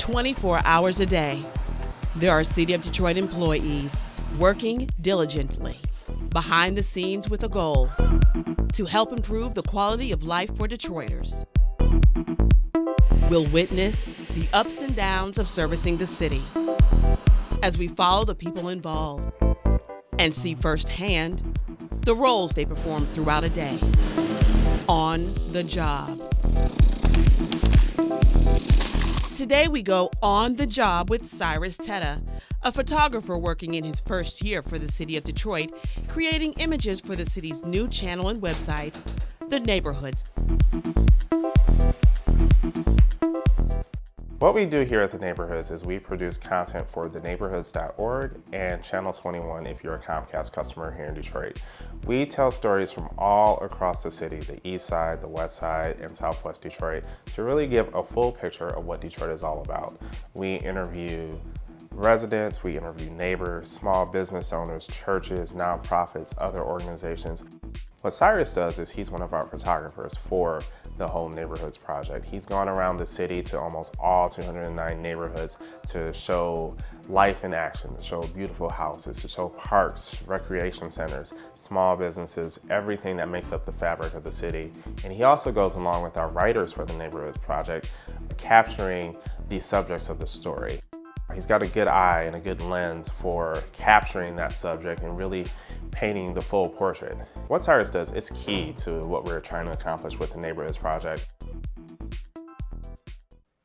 24 hours a day. There are City of Detroit employees working diligently, behind the scenes with a goal to help improve the quality of life for Detroiters. We'll witness the ups and downs of servicing the city as we follow the people involved and see firsthand the roles they perform throughout a day on the job. Today we go on the job with Cyrus Tetteh, a photographer working in his first year for the City of Detroit, creating images for the city's new channel and website, The Neighborhoods. What we do here at The Neighborhoods is we produce content for theneighborhoods.org and Channel 21 if you're a Comcast customer here in Detroit. We tell stories from all across the city, the east side, the west side, and southwest Detroit, to really give a full picture of what Detroit is all about. We interview residents, we interview neighbors, small business owners, churches, nonprofits, other organizations. What Cyrus does is he's one of our photographers for the whole Neighborhoods project. He's gone around the city to almost all 209 neighborhoods to show life in action, to show beautiful houses, to show parks, recreation centers, small businesses, everything that makes up the fabric of the city. And he also goes along with our writers for the Neighborhoods project, capturing the subjects of the story. He's got a good eye and a good lens for capturing that subject and really painting the full portrait. What Cyrus does, it's key to what we're trying to accomplish with the Neighborhoods project.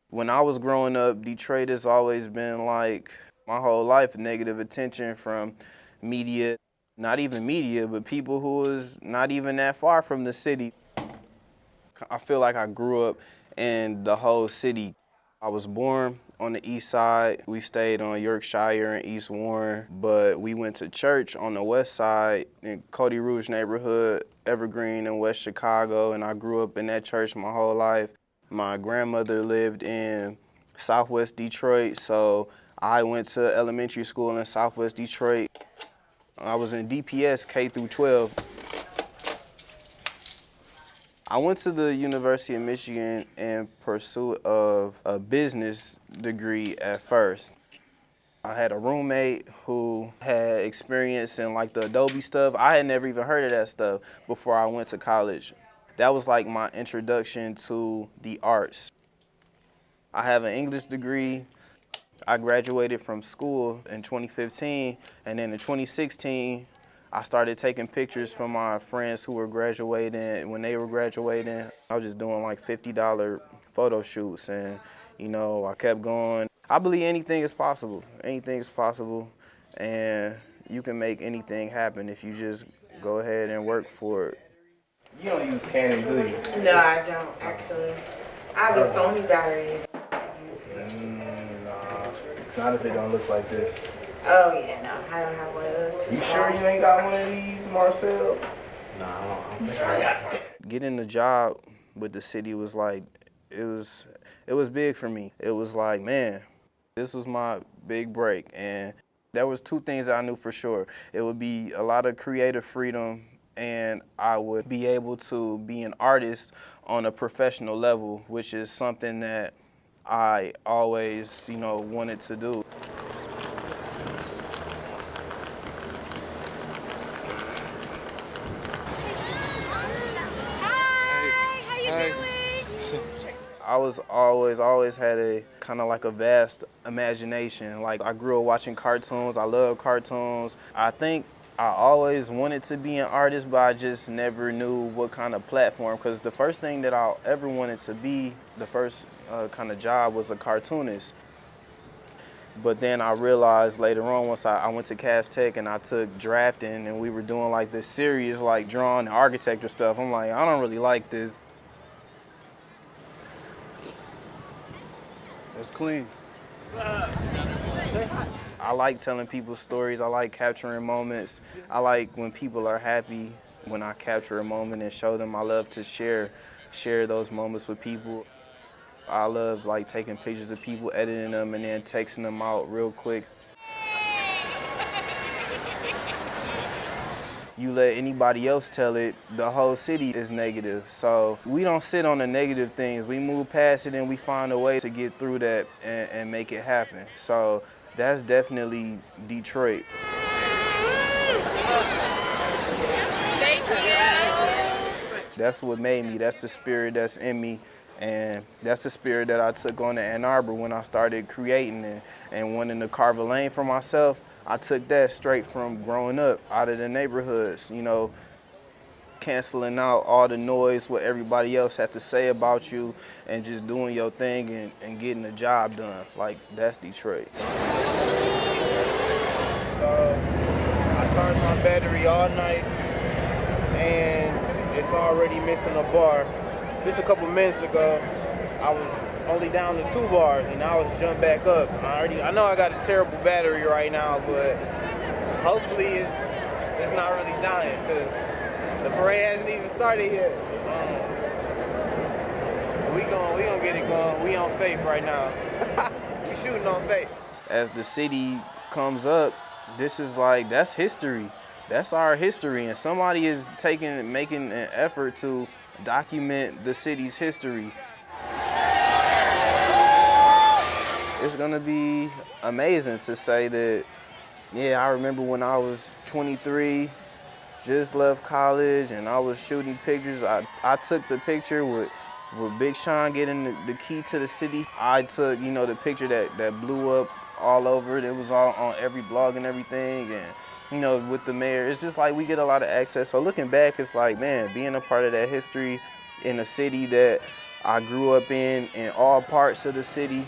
When I was growing up, Detroit has always been like, my whole life, negative attention from media, not even media, but people who was not even that far from the city. I feel like I grew up in the whole city. I was born on the east side. We stayed on Yorkshire and East Warren, but we went to church on the west side in Cody Rouge neighborhood, Evergreen in West Chicago, and I grew up in that church my whole life. My grandmother lived in Southwest Detroit, so I went to elementary school in Southwest Detroit. I was in DPS K through 12. I went to the University of Michigan in pursuit of a business degree at first. I had a roommate who had experience in like the Adobe stuff. I had never even heard of that stuff before I went to college. That was like my introduction to the arts. I have an English degree. I graduated from school in 2015, and then in 2016, I started taking pictures from my friends who were graduating. When they were graduating, I was just doing like $50 photo shoots, and you know, I kept going. I believe anything is possible. Anything is possible, and you can make anything happen if you just go ahead and work for it. You don't use Canon, do you? No, I don't actually. I have a Sony battery. Nah, not if it don't look like this. Oh yeah, no, I don't have one of those. You sure you ain't got one of these, Marcel? No, I don't think I got one. Getting the job with the city was like, it was big for me. It was like, man, this was my big break. And there was two things that I knew for sure. It would be a lot of creative freedom, and I would be able to be an artist on a professional level, which is something that I always, wanted to do. I was always had a kind of like a vast imagination. Like I grew up watching cartoons. I love cartoons. I think I always wanted to be an artist, but I just never knew what kind of platform. Because the first thing that I ever wanted to be, the first kind of job was a cartoonist. But then I realized later on, once I went to Cass Tech and I took drafting, and we were doing like this serious like drawing and architecture stuff, I'm like, I don't really like this. It's clean. I like telling people stories. I like capturing moments. I like when people are happy when I capture a moment and show them. I love to share those moments with people. I love like taking pictures of people, editing them, and then texting them out real quick. you let anybody else tell it, the whole city is negative. So we don't sit on the negative things. We move past it and we find a way to get through that and make it happen. So that's definitely Detroit. Thank you. That's what made me. That's the spirit that's in me. And that's the spirit that I took on to Ann Arbor when I started creating and wanting to carve a lane for myself. I took that straight from growing up out of the neighborhoods, you know, canceling out all the noise, what everybody else has to say about you, and just doing your thing and getting the job done. Like, that's Detroit. So I charged my battery all night and it's already missing a bar. Just a couple minutes ago, I was only down to 2 bars and now it's jumped back up. I know I got a terrible battery right now, but hopefully it's not really dying because the parade hasn't even started yet. We gonna get it going. We on faith right now. We shooting on faith. As the city comes up, this is like, that's history. That's our history, and somebody is making an effort to document the city's history. It's gonna be amazing to say that, yeah, I remember when I was 23, just left college, and I was shooting pictures. I took the picture with Big Sean getting the key to the city. I took, you know, the picture that blew up all over it. It was all on every blog and everything, and you know, with the mayor, it's just like we get a lot of access. So looking back, it's like, man, being a part of that history in a city that I grew up in all parts of the city,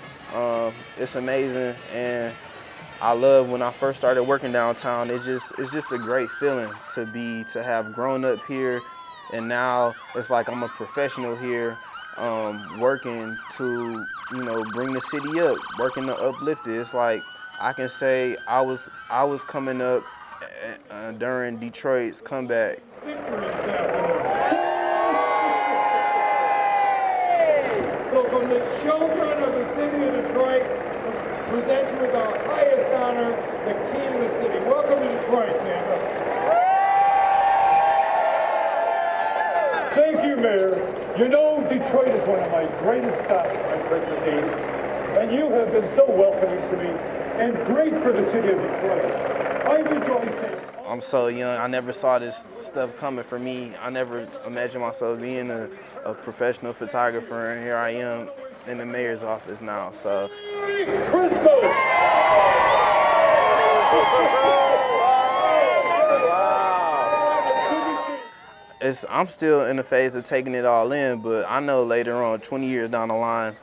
it's amazing. And I love when I first started working downtown. It's just a great feeling to have grown up here, and now it's like I'm a professional here, working to, you know, bring the city up, working to uplift it. It's like I can say I was coming up during Detroit's comeback. So from the children of the city of Detroit, let's present you with our highest honor, the key to the city. Welcome to Detroit, Sandra. Thank you, Mayor. You know, Detroit is one of my greatest stops on Christmas Eve, and you have been so welcoming to me and great for the city of Detroit. I've enjoyed seeing. I'm so young. I never saw this stuff coming for me. I never imagined myself being a professional photographer, and here I am in the mayor's office now. So. Christmas! I'm still in the phase of taking it all in, but I know later on, 20 years down the line,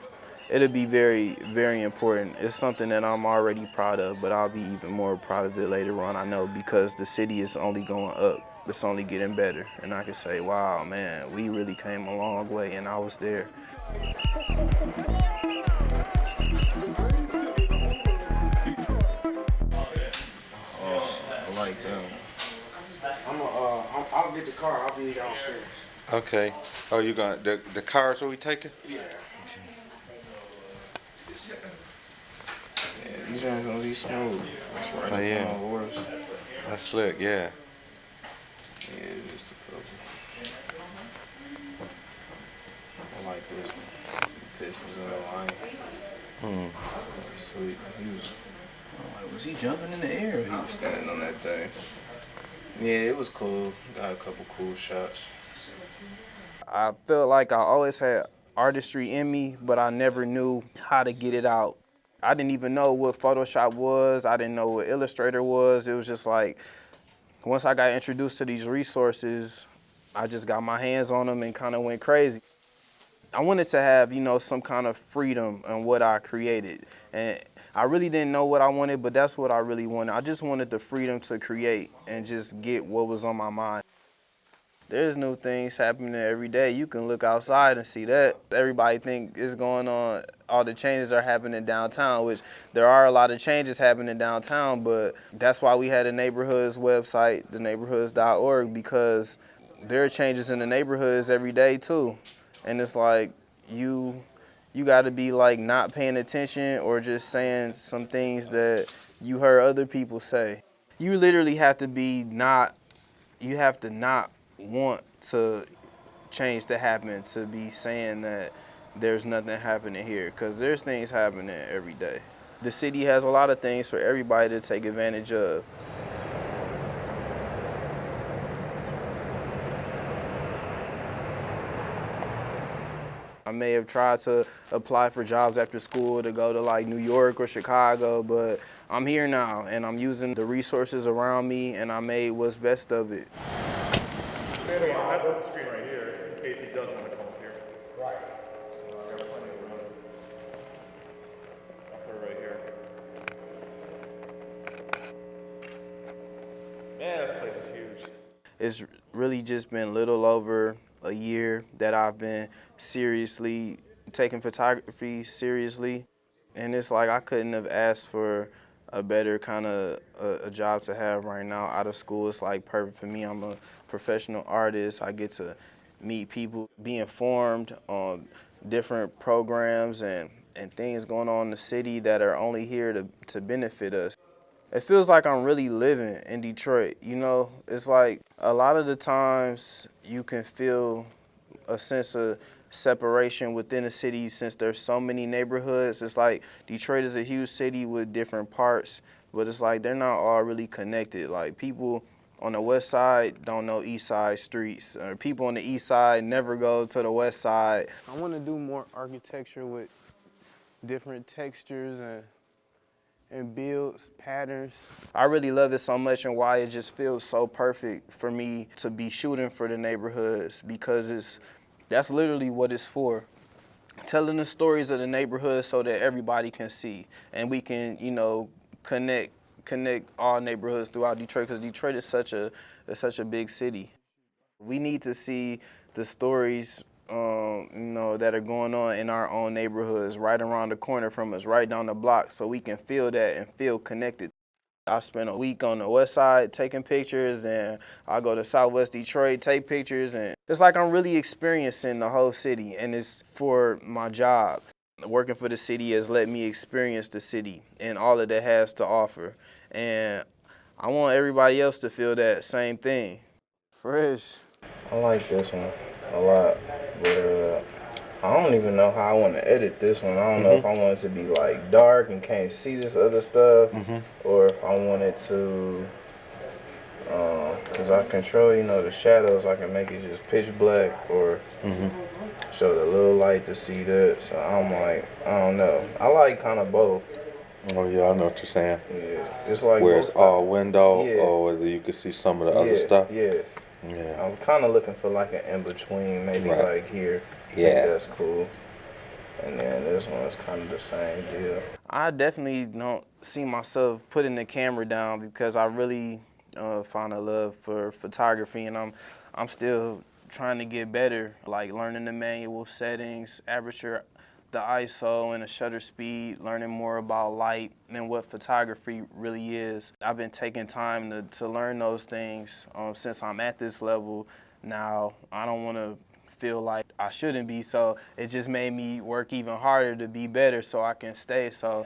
it'll be very, very important. It's something that I'm already proud of, but I'll be even more proud of it later on, I know, because the city is only going up. It's only getting better. And I can say, wow, man, we really came a long way, and I was there. I like them. I'll get the car. I'll be downstairs. Okay. Oh, you got the cars? Are we taking? Yeah. Yeah, these ones gonna be smooth. That's right. Oh, yeah. On horse. That's slick. Yeah. Yeah, just a couple. I like this one. Pistons in the line. Sweet. I'm like, was he jumping in the air? He was standing on that thing. Yeah, it was cool. Got a couple cool shots. I felt like I always had artistry in me, but I never knew how to get it out. I didn't even know what Photoshop was. I didn't know what Illustrator was. It was just like, once I got introduced to these resources, I just got my hands on them and kind of went crazy. I wanted to have, you know, some kind of freedom in what I created. And I really didn't know what I wanted, but that's what I really wanted. I just wanted the freedom to create and just get what was on my mind. There's new things happening every day. You can look outside and see that. Everybody think is going on, all the changes are happening downtown, which there are a lot of changes happening downtown, but that's why we had a neighborhoods website, theneighborhoods.org, because there are changes in the neighborhoods every day too. And it's like, you gotta be like not paying attention or just saying some things that you heard other people say. You literally have to be not you have to not want to change to happen to be saying that there's nothing happening here, because there's things happening every day. The city has a lot of things for everybody to take advantage of. I may have tried to apply for jobs after school to go to like New York or Chicago, but I'm here now and I'm using the resources around me and I made what's best of it. I have the screen right here in case he does want to come up here. Right. So I got plenty of room. I'll put it right here. Man, this place is huge. It's really just been little over a year that I've been seriously taking photography seriously. And it's like I couldn't have asked for a better kind of a job to have right now out of school. It's like perfect for me. I'm a professional artist. I get to meet people, be informed on different programs and things going on in the city that are only here to benefit us. It feels like I'm really living in Detroit, you know? It's like a lot of the times you can feel a sense of separation within the city since there's so many neighborhoods. It's like Detroit is a huge city with different parts, but it's like they're not all really connected. Like people on the west side don't know east side streets, or people on the east side never go to the west side. I want to do more architecture with different textures and builds, patterns. I really love it so much and why it just feels so perfect for me to be shooting for the neighborhoods, because that's literally what it's for. Telling the stories of the neighborhood so that everybody can see and we can, you know, connect all neighborhoods throughout Detroit, because Detroit is such a big city. We need to see the stories you know, that are going on in our own neighborhoods, right around the corner from us, right down the block, so we can feel that and feel connected. I spent a week on the west side taking pictures, and I go to Southwest Detroit, take pictures, and it's like I'm really experiencing the whole city, and it's for my job. Working for the city has let me experience the city and all that it has to offer, and I want everybody else to feel that same thing. Fresh. I like this one a lot, but I don't even know how I want to edit this one. I don't know if I want it to be like dark and can't see this other stuff, or if I want it to, cause I control, you know, the shadows. I can make it just pitch black or show the little light to see that. So I'm like, I don't know. I like kind of both. Oh yeah, I know what you're saying. Yeah, it's like where it's all window, yeah, or whether you can see some of the other stuff. Yeah. Yeah. I'm kind of looking for like an in-between, maybe like here. Yeah. I think that's cool. And then this one is kind of the same deal. I definitely don't see myself putting the camera down because I really found a love for photography, and I'm still trying to get better, like learning the manual settings, aperture, the ISO, and the shutter speed, learning more about light and what photography really is. I've been taking time to learn those things since I'm at this level now. I don't want to feel like I shouldn't be, so it just made me work even harder to be better so I can stay. So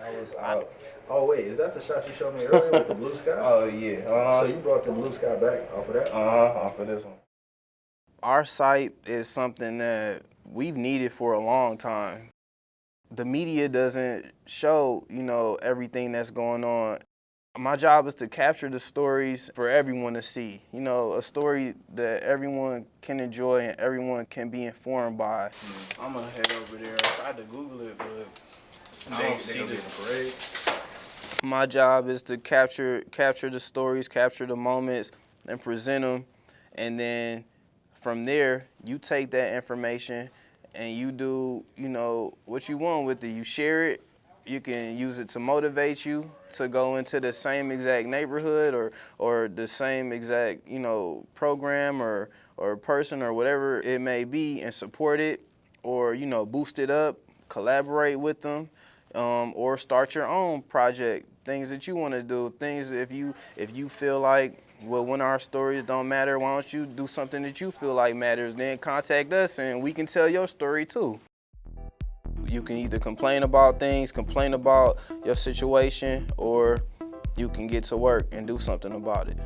oh wait, is that the shot you showed me earlier with the blue sky? Oh yeah. So you brought the blue sky back off of that? Off of this one. Our site is something that we've needed for a long time. The media doesn't show, you know, everything that's going on. My job is to capture the stories for everyone to see. You know, a story that everyone can enjoy and everyone can be informed by. I'm gonna head over there. I tried to Google it, but I don't see the parade. My job is to capture the stories, capture the moments, and present them. And then from there, you take that information and you do, you know, what you want with it. You share it. You can use it to motivate you to go into the same exact neighborhood or the same exact, you know, program or person or whatever it may be, and support it, or, you know, boost it up, collaborate with them, or start your own project, things that you want to do, things if you feel like, well, when our stories don't matter, why don't you do something that you feel like matters? Then contact us and we can tell your story too. You can either complain about things, complain about your situation, or you can get to work and do something about it.